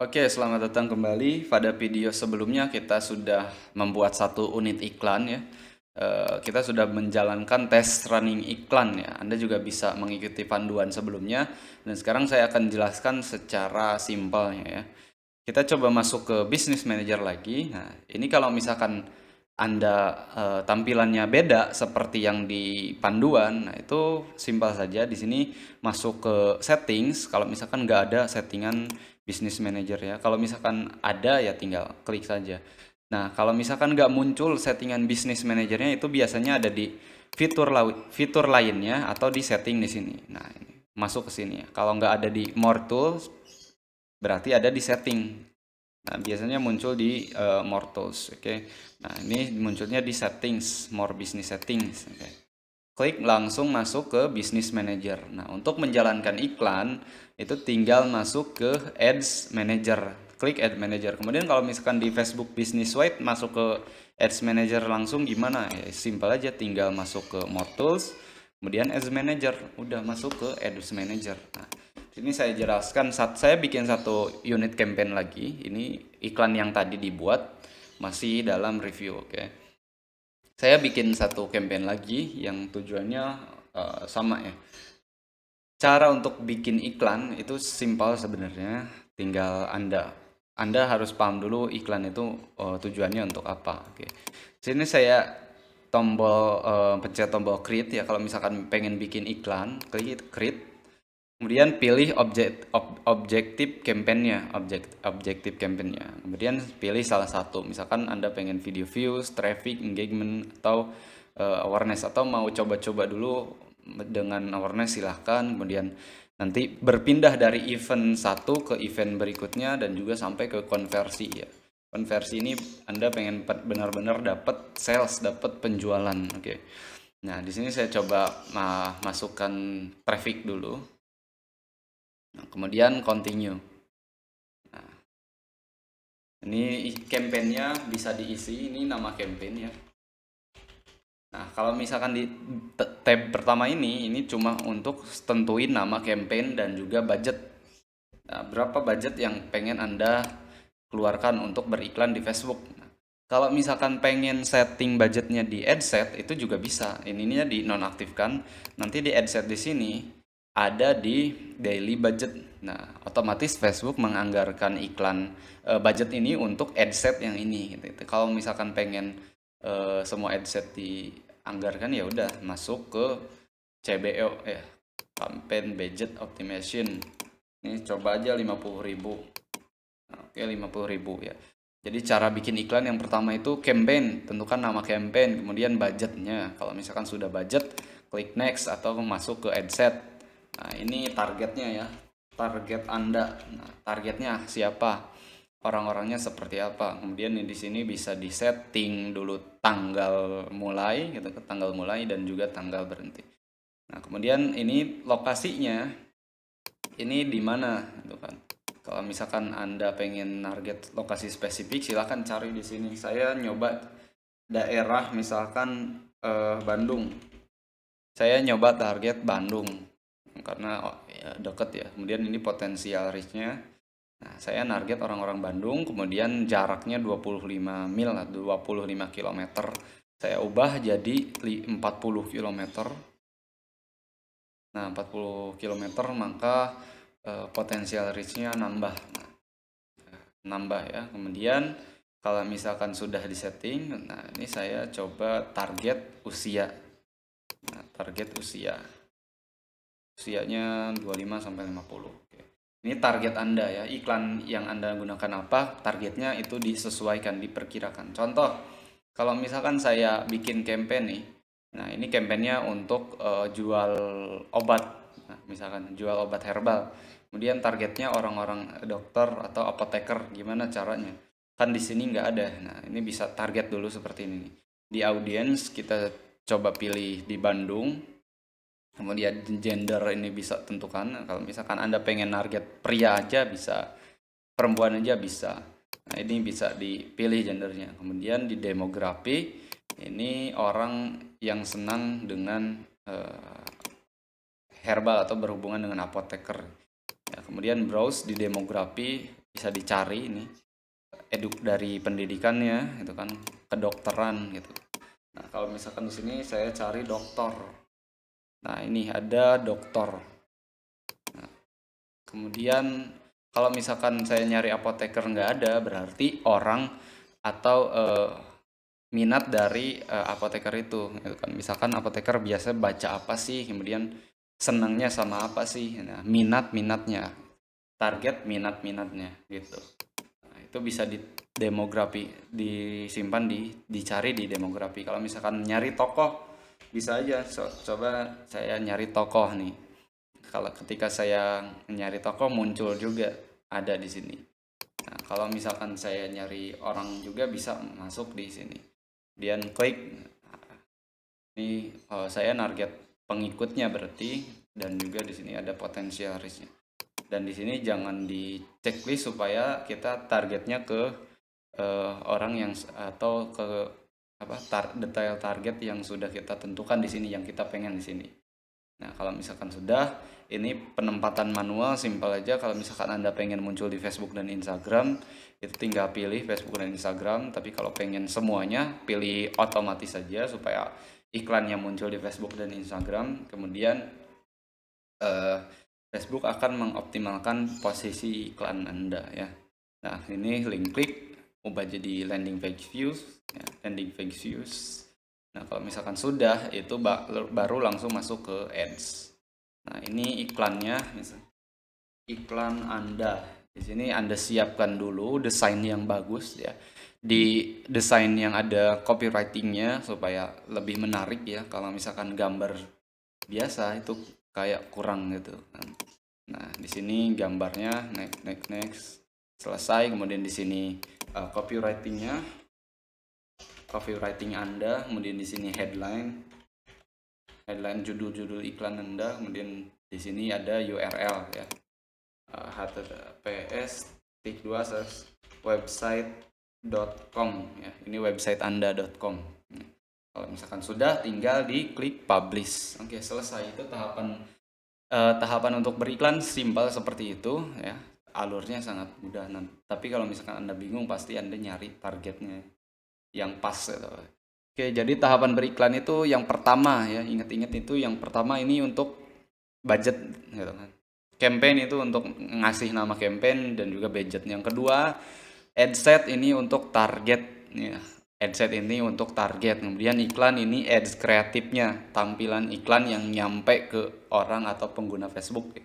Oke, selamat datang kembali. Pada video sebelumnya kita sudah membuat satu unit iklan ya. Kita sudah menjalankan tes running iklan ya. Anda juga bisa mengikuti panduan sebelumnya. Dan sekarang saya akan jelaskan secara simpelnya ya. Kita coba masuk ke Business Manager lagi. Nah, ini kalau misalkan Anda tampilannya beda seperti yang di panduan, nah itu simpel saja. Di sini masuk ke settings. Kalau misalkan nggak ada settingan Business Manager ya. Kalau misalkan ada ya tinggal klik saja. Nah, kalau misalkan nggak muncul settingan Business Manajernya itu biasanya ada di fitur lainnya atau di setting di sini. Nah, ini masuk ke sini ya. Kalau nggak ada di More Tools berarti ada di setting. Nah, biasanya muncul di More Tools, oke. Nah, ini munculnya di settings, More Business Settings, oke. Klik langsung masuk ke Business Manager. Nah, untuk menjalankan iklan itu tinggal masuk ke Ads Manager. Klik Ads Manager. Kemudian kalau misalkan di Facebook Business Suite masuk ke Ads Manager langsung gimana? Ya, simpel aja, tinggal masuk ke More Tools, kemudian Ads Manager, udah masuk ke Ads Manager. Nah, ini saya jelaskan saat saya bikin satu unit campaign lagi. Ini iklan yang tadi dibuat masih dalam review, oke. Saya bikin satu campaign lagi yang tujuannya sama ya. Cara untuk bikin iklan itu simpel sebenarnya, tinggal Anda harus paham dulu iklan itu tujuannya untuk apa. Oke. Sini saya pencet tombol create ya kalau misalkan pengen bikin iklan, klik create. Kemudian pilih objektif campaign-nya, objektif campaign-nya. Kemudian pilih salah satu. Misalkan Anda pengen video views, traffic, engagement, atau awareness, atau mau coba-coba dulu dengan awareness silahkan. Kemudian nanti berpindah dari event satu ke event berikutnya dan juga sampai ke konversi ya. Konversi ini Anda pengen benar-benar dapat sales, dapat penjualan. Oke. Nah, di sini saya coba masukkan traffic dulu. Nah, kemudian continue. Nah, ini campaign-nya bisa diisi, ini nama campaign ya. Nah, kalau misalkan di tab pertama ini cuma untuk tentuin nama campaign dan juga budget. Nah, berapa budget yang pengen Anda keluarkan untuk beriklan di Facebook. Nah, kalau misalkan pengen setting budgetnya di adset itu juga bisa. Ininya dinonaktifkan. Nanti di adset di sini ada di daily budget. Nah, otomatis Facebook menganggarkan iklan budget ini untuk adset yang ini. Gitu. Kalau misalkan pengen semua adset dianggarkan ya udah masuk ke CBO ya, campaign budget optimization. Ini coba aja 50.000. Oke, 50.000 ya. Jadi cara bikin iklan yang pertama itu campaign, tentukan nama campaign, kemudian budgetnya. Kalau misalkan sudah budget, klik next atau masuk ke adset. Nah, ini targetnya ya. Target Anda. Nah, targetnya siapa? Orang-orangnya seperti apa? Kemudian di sini bisa disetting dulu tanggal mulai gitu, tanggal mulai dan juga tanggal berhenti. Nah, kemudian ini lokasinya ini di mana gitu kan. Kalau misalkan Anda pengen target lokasi spesifik, silahkan cari di sini. Saya nyoba daerah misalkan Bandung. Saya nyoba target Bandung karena ya, deket ya. Kemudian ini potensial reach-nya. Nah, saya target orang-orang Bandung, kemudian jaraknya 25 mil, 25 kilometer. Saya ubah jadi 40 kilometer. Nah, 40 kilometer maka potensial reach-nya nambah. Nah, nambah ya. Kemudian kalau misalkan sudah disetting, nah ini saya coba target usia. Nah, target usia. Usianya 25 sampai 50. Oke. Ini target Anda ya. Iklan yang Anda gunakan apa, targetnya itu disesuaikan, diperkirakan. Contoh, kalau misalkan saya bikin campaign nih. Nah, ini campaignnya untuk jual obat. Nah, misalkan jual obat herbal. Kemudian targetnya orang-orang dokter atau apoteker, gimana caranya? Kan di sini nggak ada. Nah, ini bisa target dulu seperti ini. Di audience kita coba pilih di Bandung. Kemudian gender ini bisa tentukan. Kalau misalkan Anda pengen target pria aja bisa, perempuan aja bisa. Nah, ini bisa dipilih gendernya. Kemudian di demografi ini orang yang senang dengan herbal atau berhubungan dengan apoteker. Ya, kemudian browse di demografi, di bisa dicari ini dari pendidikannya gitu kan, kedokteran gitu. Nah, kalau misalkan di sini saya cari dokter. Nah, ini ada dokter. Nah, kemudian kalau misalkan saya nyari apoteker nggak ada, berarti orang atau minat dari apoteker itu gitu kan. Misalkan apoteker biasa baca apa sih, kemudian senangnya sama apa sih. Nah, minatnya, target minatnya gitu. Nah, itu bisa di demografi, disimpan, dicari di demografi. Kalau misalkan nyari tokoh, bisa aja coba saya nyari tokoh nih. Kalau ketika saya nyari tokoh muncul juga ada di sini. Nah, kalau misalkan saya nyari orang juga bisa masuk di sini. Kemudian klik. Ini saya target pengikutnya berarti, dan juga di sini ada potensial risknya. Dan di sini jangan di checklist supaya kita targetnya ke orang yang atau ke detail target yang sudah kita tentukan di sini, yang kita pengen di sini. Nah, kalau misalkan sudah, ini penempatan manual simpel aja. Kalau misalkan Anda pengen muncul di Facebook dan Instagram, itu tinggal pilih Facebook dan Instagram. Tapi kalau pengen semuanya, pilih otomatis saja supaya iklannya muncul di Facebook dan Instagram. Kemudian Facebook akan mengoptimalkan posisi iklan Anda ya. Nah, ini link klik ubah jadi landing page views ya, landing page views. Nah, kalau misalkan sudah, itu baru langsung masuk ke ads. Nah, ini iklannya, misal iklan Anda. Di sini Anda siapkan dulu desain yang bagus ya. Di desain yang ada copywritingnya supaya lebih menarik ya. Kalau misalkan gambar biasa itu kayak kurang gitu kan. Nah, di sini gambarnya next selesai. Kemudian di sini copywriting Anda, kemudian di sini headline judul iklan Anda, kemudian di sini ada URL ya, https://website.com ya, ini website anda.com. Kalau misalkan sudah, tinggal diklik publish. Oke, selesai. Itu tahapan untuk beriklan simpel seperti itu ya, alurnya sangat mudah. Tapi kalau misalkan Anda bingung, pasti Anda nyari targetnya yang pas gitu. Oke, jadi tahapan beriklan itu yang pertama ya, ingat-ingat itu yang pertama ini untuk budget gitu kan. Campaign itu untuk ngasih nama campaign dan juga budget. Yang kedua, ad set ini untuk target ya. Ad set ini untuk target. Kemudian iklan ini ads kreatifnya, tampilan iklan yang nyampe ke orang atau pengguna Facebook ya,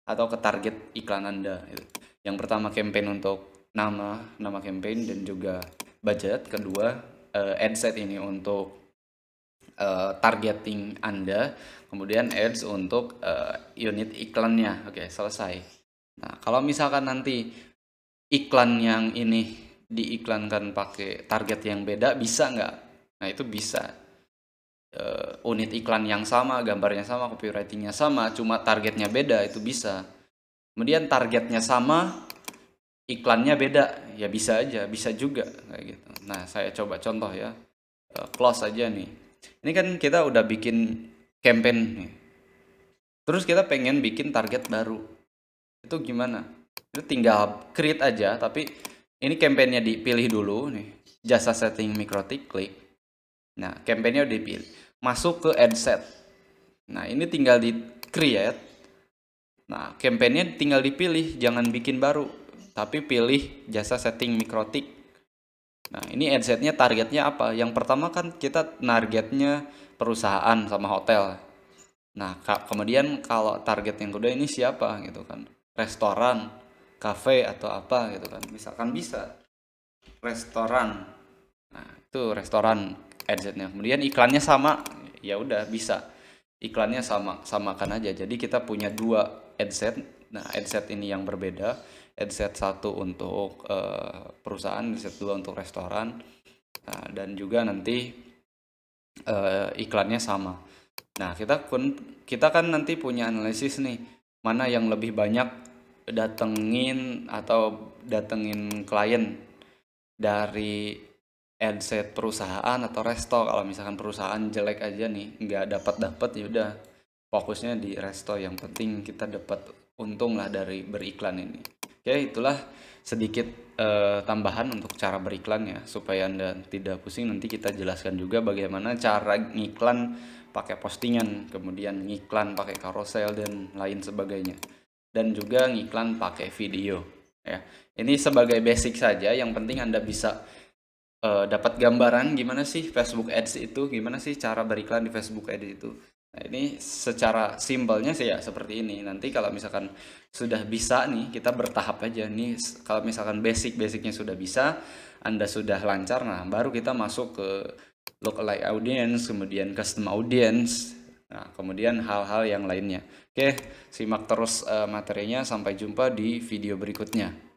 atau ke target iklan Anda gitu. Yang pertama campaign untuk nama campaign dan juga budget. Kedua, ad set ini untuk targeting Anda, kemudian ads untuk unit iklannya. Oke, selesai. Nah, kalau misalkan nanti iklan yang ini diiklankan pakai target yang beda, bisa nggak? Nah, itu bisa. Unit iklan yang sama, gambarnya sama, copywritingnya sama, cuma targetnya beda, itu bisa. Kemudian targetnya sama, iklannya beda, ya bisa aja, bisa juga kayak gitu. Nah, saya coba contoh ya, close aja nih. Ini kan kita udah bikin campaign nih, terus kita pengen bikin target baru, itu gimana? Itu tinggal create aja, tapi ini campaignnya dipilih dulu nih, jasa setting mikrotik, klik. Nah, campaignnya udah dipilih, masuk ke ad set. Nah, ini tinggal di create. Nah, campaignnya tinggal dipilih, jangan bikin baru, tapi pilih jasa setting mikrotik. Nah, ini ad setnya targetnya apa? Yang pertama kan kita targetnya perusahaan sama hotel. Nah, kemudian kalau target yang kedua ini siapa gitu kan? Restoran, cafe atau apa gitu kan? Misalkan bisa restoran. Nah, itu restoran ad setnya. Kemudian iklannya sama, ya udah bisa. Iklannya samakan aja. Jadi kita punya dua ad set. Nah, ad set ini yang berbeda. Ad set satu untuk perusahaan, ad set dua untuk restoran. Nah, dan juga nanti iklannya sama. Nah, kita kan nanti punya analisis nih, mana yang lebih banyak datengin klien dari ad set perusahaan atau resto. Kalau misalkan perusahaan jelek aja nih, nggak dapat ya udah, fokusnya di resto. Yang penting kita dapat untung lah dari beriklan ini. Oke, itulah sedikit tambahan untuk cara beriklan ya, supaya Anda tidak pusing. Nanti kita jelaskan juga bagaimana cara ngiklan pakai postingan, kemudian ngiklan pakai carousel dan lain sebagainya. Dan juga ngiklan pakai video ya. Ini sebagai basic saja, yang penting Anda bisa dapat gambaran gimana sih Facebook Ads itu, gimana sih cara beriklan di Facebook Ads itu. Nah, ini secara simpelnya sih ya seperti ini. Nanti kalau misalkan sudah bisa nih, kita bertahap aja nih. Kalau misalkan basicnya sudah bisa, Anda sudah lancar, nah baru kita masuk ke lookalike audience, kemudian custom audience, nah kemudian hal-hal yang lainnya. Oke, simak terus materinya. Sampai jumpa di video berikutnya.